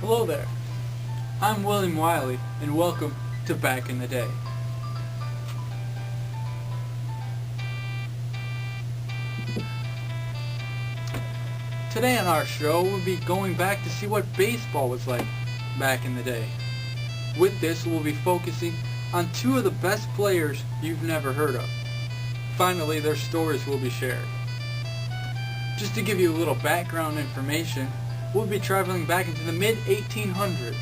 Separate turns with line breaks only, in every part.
Hello there, I'm William Wiley, and welcome to Back in the Day. Today on our show, we'll be going back to see what baseball was like back in the day. With this, we'll be focusing on two of the best players you've never heard of. Finally, their stories will be shared. Just to give you a little background information, we'll be traveling back into the mid-1800s,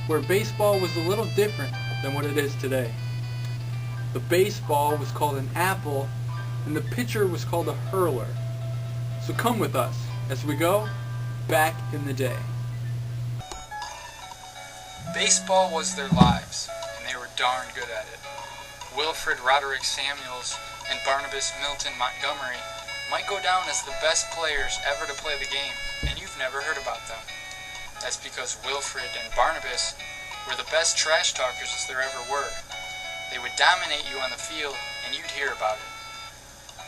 where baseball was a little different than what it is today. The baseball was called an apple, and the pitcher was called a hurler. So come with us as we go back in the day.
Baseball was their lives, and they were darn good at it. Wilfred Roderick Samuels and Barnabas Milton Montgomery might go down as the best players ever to play the game, and you've never heard about them. That's because Wilfred and Barnabas were the best trash talkers there ever were. They would dominate you on the field, and you'd hear about it.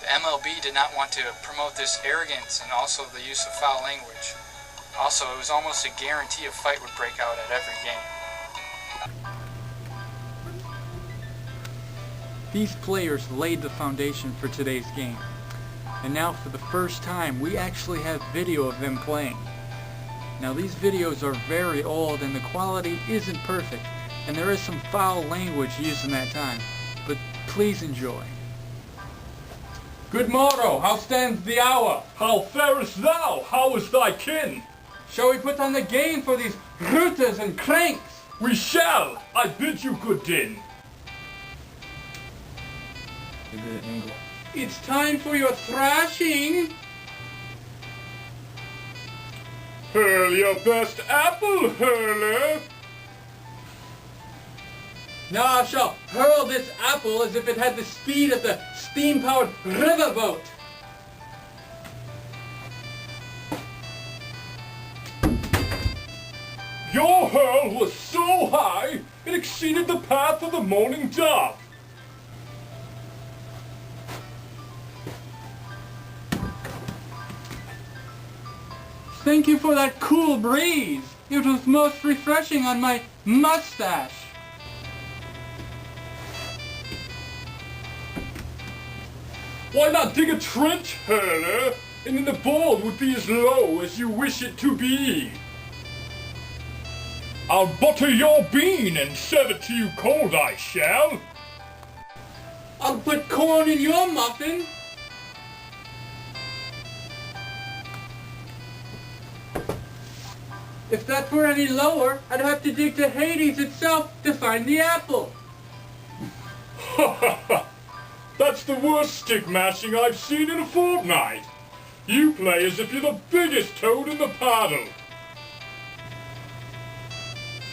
The MLB did not want to promote this arrogance and also the use of foul language. Also, it was almost a guarantee a fight would break out at every game.
These players laid the foundation for today's game. And now for the first time, we actually have video of them playing. Now these videos are very old and the quality isn't perfect, and there is some foul language used in that time, but please enjoy.
Good morrow, how stands the hour? How farest thou? How is thy kin?
Shall we put on the game for these rooters and cranks?
We shall! I bid you good din.
It's time for your thrashing.
Hurl your best apple, hurler.
Now I shall hurl this apple as if it had the speed of the steam-powered riverboat.
Your hurl was so high, it exceeded the path of the morning dove.
Thank you for that cool breeze. It was most refreshing on my mustache.
Why not dig a trench, hurler, and then the ball would be as low as you wish it to be. I'll butter your bean and serve it to you cold, I shall.
I'll put corn in your muffin. If that were any lower, I'd have to dig to Hades itself to find the apple.
Ha ha ha! That's the worst stick mashing I've seen in a fortnight. You play as if you're the biggest toad in the paddle.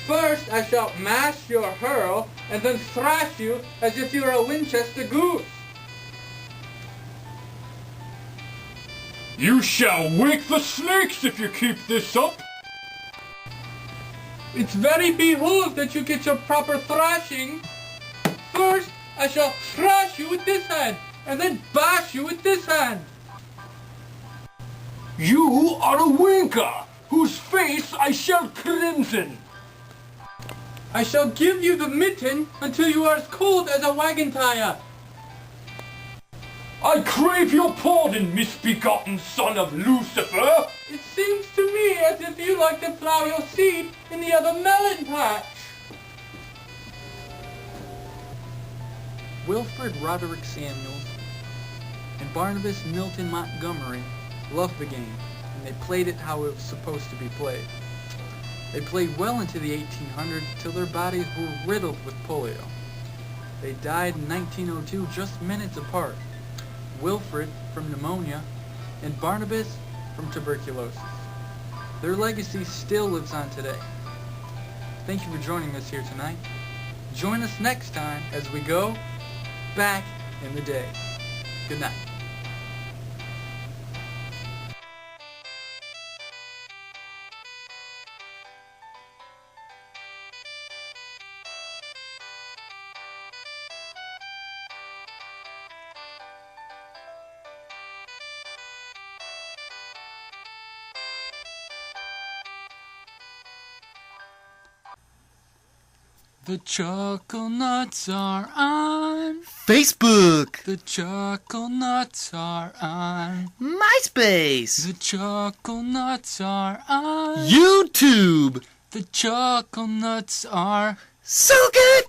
First, I shall mash your hurl, and then thrash you as if you were a Winchester goose.
You shall wake the snakes if you keep this up.
It's very behooved that you get your proper thrashing. First, I shall thrash you with this hand, and then bash you with this hand.
You are a winker, whose face I shall crimson.
I shall give you the mitten until you are as cold as a wagon tire.
I crave your pardon, misbegotten son of Lucifer.
It seems to me as if you like to plow your seed in the other melon patch. Wilfred Roderick Samuels and Barnabas Milton Montgomery loved the game, and they played it how it was supposed to be played. They played well into the 1800s till their bodies were riddled with polio. They died in 1902 just minutes apart. Wilfred from pneumonia, and Barnabas from tuberculosis. Their legacy still lives on today. Thank you for joining us here tonight. Join us next time as we go back in the day. Good night.
The Chucklenuts are on
Facebook.
The Chucklenuts are on
MySpace.
The Chucklenuts are on
YouTube.
The Chucklenuts are
So good.